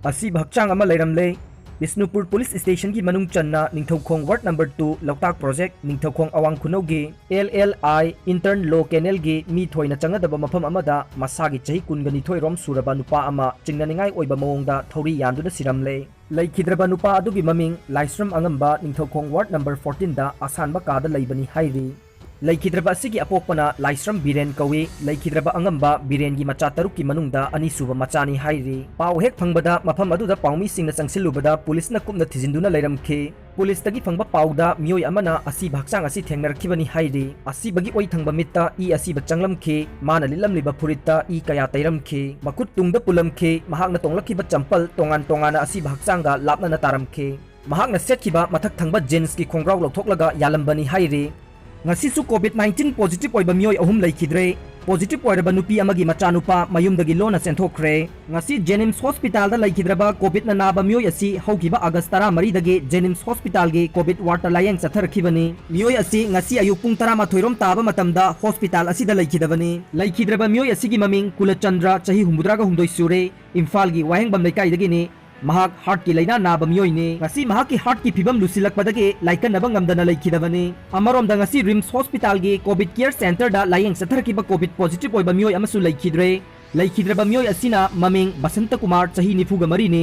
असी भक्चांग अमा लैरमले Bishnupur police station की मनुंग चन्ना Ningthoukhong ward number 2 Loktak project Ningthoukhong अवांग खुनौगी LLI इंटर्न लो केनेल गी मी थोइना चंगदबा मफम अमदा मसागी चही कुनगनिथोइ रोम सुरबा नुपा अमा चिंगनानिंगाई ओइबा मओंगदा थौरी यानदुना सिरमले लैखिद्रबा नुपा अदुगी ममिंग लाइस्रम अंगंबा निंगथौखोंग वार्ड नंबर 14 दा आसानबा कादा लैबनी हाइरी लैखिद्रबा असिगी अपोपना लाइस्रम बिरेन कवी लैखिद्रबा अंगंबा बिरेन की मचा तरुक की मनुंगदा अनीसुबा मचानी हाइरी पाव हेक फंगबदा मफम अदुदा पाउमी सिंगना चंगसिलुबदा पुलिसना कुमना थिजिंदुना लैरमखे पुलिस तगी फंगबा पाउदा मियोय अमना असी भागचांग असी थेंगनरखिबनी हाइरी असी बगी ओइ थंगबा मित्ता ई असी बचंगलमखे माना लिलमलिबा फुरित्ता ई कया तैरमखे मकुट तुंगदा पुलमखे महागना तोंगलखिबा चंपल तोंगान तोंगाना असी भागचांगा लापना तारमखे महागना सेटखिबा मथक थंगबा जीन्स की खोंग्राव लौथोकलगा यालंबनी हाइरी ngasisu COVID-19 positive oiba mioi ahum laikhidre positive oiraba nupi amagi machanupa mayumdagi Lonna Chenthokhre ngasi Jenims Hospital da laikhidraba COVID na naba mioi asi haukiba August 13 dagi Jenims Hospital ge COVID ward layang chatharkhibani mioi asi ngasi ayuk pung 13 rom taba matamda hospital asi da laikhidabani laikhidraba mioi asi gi maming Kulachandra chahi 63 sure Imphal gi wahengbam laikai dagi ni महाक heart की लाइना नाबा मियोइने ngasi महाक की heart की फिबम लुसिलकपदगे लाइकनबा ngamdana laikhidabani amarom da ngasi RIMS hospital गे कोविड केयर सेंटर दा लायंग सथरकिबा कोविड पॉजिटिव ओइबा मियोइ अमसु laikhidraba मियोइ असिना ममिंग बसंत कुमार चाही 94 ने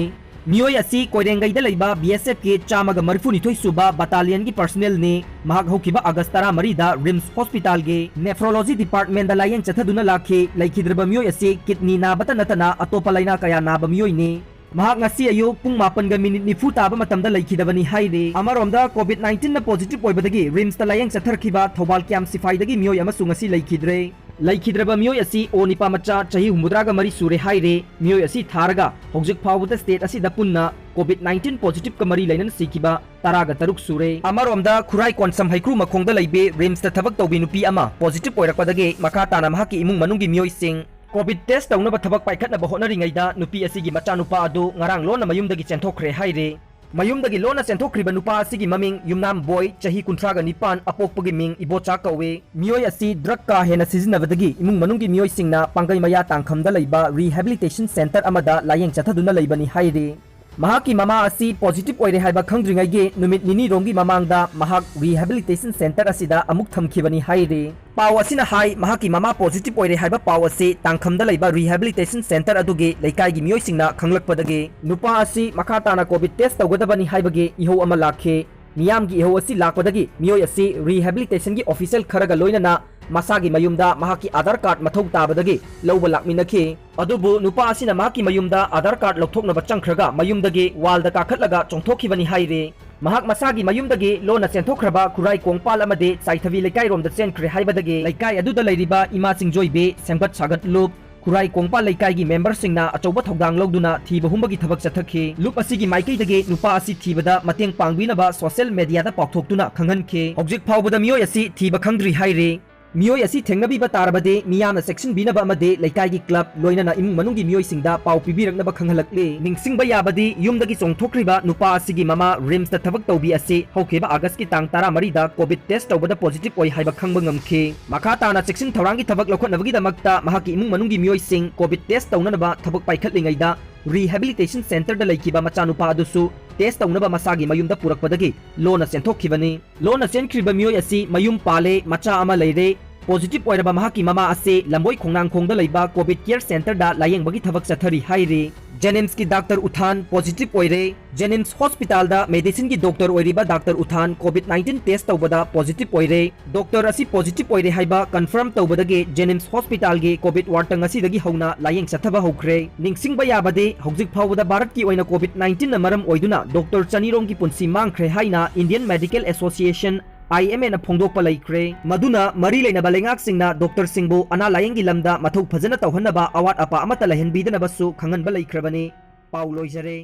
मियोइ असि कोइरेंगैदा लैबा BSF के 132 सुबा बटालियन की पर्सनल ने महाक हौकिबा अगस्त 13 दा रिम्स हॉस्पिटल गे नेफ्रोलॉजी डिपार्टमेंट दा लायंग सथदुना लाखे laikhidraba मियोइ असि किडनी नाबता नतना अतोपा लाइना कया नाबा मियोइ ने महाक ngasi ayuk pung 8 nifu taba matamda laikhidabani haire amaromda COVID-19 na positive oibadagi rims ta layang chatharkhiba thobal kyam sifai dagi mioi amasu ngasi laikhidraba mioi asi onipa macha chahi 63 mari sure haire mioi asi tharaga hojik phawda state asi da punna COVID-19 positive ka mari lainan sikiba taraga taruk sure amaromda khurai konsam haikru makhongda laibe rims ta thabak tawbi nupi ama positive oirakpadagi makha tana mahaki imung manungi mioi sing COVID test तौनबा थबक पाइखतनबा होनरिङैदा नुपी असिगी मचानुपा अदु ngarang Lonna Mayumdagi Chenthokhre हाइरे Mayumdagi Lonna Chenthokhriba nupa asigi maming Yumnam Boy chahi 39 apokpagi ming Ibocha kawe mioi asi drug ka hena sizinabadagi imung manunggi mioi singna pangai maya tangkhamda leiba rehabilitation center amada layeng chathaduna leibani haire mahaki mama asi positive oire haiba khangdringai ge numit nini romgi mamangda mahak rehabilitation center asida amuk thamkhibani haire paw asina hai mahaki mama positive oire haiba paw ase tangkhamda leiba rehabilitation center aduge leikai gi mioi singna khanglakpadage nupa asi makata na covid test tawgadabani haibage iho ama lakhe miyam gi iho asi lakpadagi mioi asi rehabilitation gi official kharaga loina masagi mayumda mahaki Aadhaar card mathau tabadagi lawba lakminakhe adubu nupa asina mahaki mayumda Aadhaar card lokthokna bachangkhraga mayumdagi walda kakhatlaga chongthokhibani haire mahak masagi mayumdagi Lonna Chenthokhre kurai kongpal amade saithavi lekai romda chenkhre haibadagi lekai aduda leiriba ima singjoibe semgat sagat lup kurai kongpal lekai gi member singna achoba thogdang logduna thiba humbagi thabak chathakhe lup asigi maikai dage nupa asi thibada mateng pangbinaba social media da pakthoktuna khanghankhe hojik phawbada mioi asi thiba khangdri haire मियोइ असि थेंगनाबिबा तारबदे मियामना section बिनबा अमदे लैकाइगी club लोइनना इमुंग मनुंगी मियोइ सिंगदा पाउ पिबिरकनबा खंगहलकले निंगसिंगबा याबदि युमदगी चोंगथोख्रिबा नुपा असिगी mama RIMS दा थबक तौबी असे हौकेबा अगस्त की तांग 13 दा Covid test तौबदा positive ओइ हाइबा खंगबा ngamखे मखा ताना सेक्शन थौरांगी थबक लौखनबगी दमकता महाकी इमुंग मनुंगी मियोइ सिंग कोविड टेस्ट तौननबा थबक पाइखतलिंगैदा rehabilitation center da laikhiba machanupa adusu test taunaba masagi mayumda purakpadagi Lonna Chenthokhibani Lonna Chenthokhriba mioi asi mayum pale macha ama leire positive oiraba mahaki mama ase lamboi khongnang khongda leiba covid care center da layeng bagi thabak chathari haire Jenims की doctor उथान positive ओइरे JNIMS hospital दा medicine की doctor ओइरिबा doctor उथान कोविड-19 test तौबदा positive ओइरे डॉक्टर असि पॉजिटिव ओइरे हाइबा कंफर्म तौबदगे जेनिम्स हॉस्पिटल गे कोविड वार्ड तंगसी दगी हौना लायेंग सथबा हौख्रे निंगसिंगबा याबदे हौजिक फावबदा भारत की ओइना कोविड-19 न मरम ओइदुना डॉक्टर चनीरोम की पुंसी मांगख्रे हाइना Indian medical association IMA na phongdokpa laikre maduna mari leinaba lengak singna doctor singbu ana layengi lamda mathau phajana tawhanaba awat apa amata lahenbidana basu khangan ba laikhrabani pauloi jare